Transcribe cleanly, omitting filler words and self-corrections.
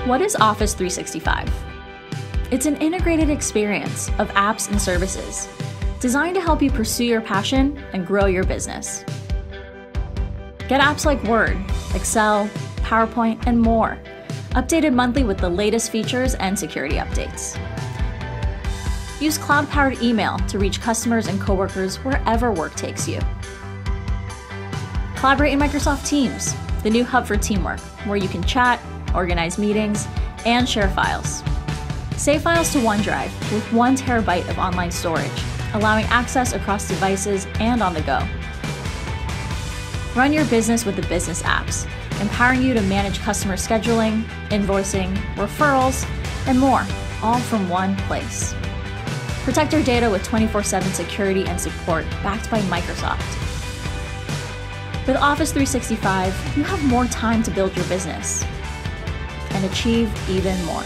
What is Office 365? It's an integrated experience of apps and services designed to help you pursue your passion and grow your business. Get apps like Word, Excel, PowerPoint, and more, updated monthly with the latest features and security updates. Use cloud-powered email to reach customers and coworkers wherever work takes you. Collaborate in Microsoft Teams, the new hub for teamwork, where you can chat, organize meetings, and share files. Save files to OneDrive with 1 terabyte of online storage, allowing access across devices and on the go. Run your business with the business apps, empowering you to manage customer scheduling, invoicing, referrals, and more, all from one place. Protect your data with 24/7 security and support backed by Microsoft. With Office 365, you have more time to build your business and achieve even more.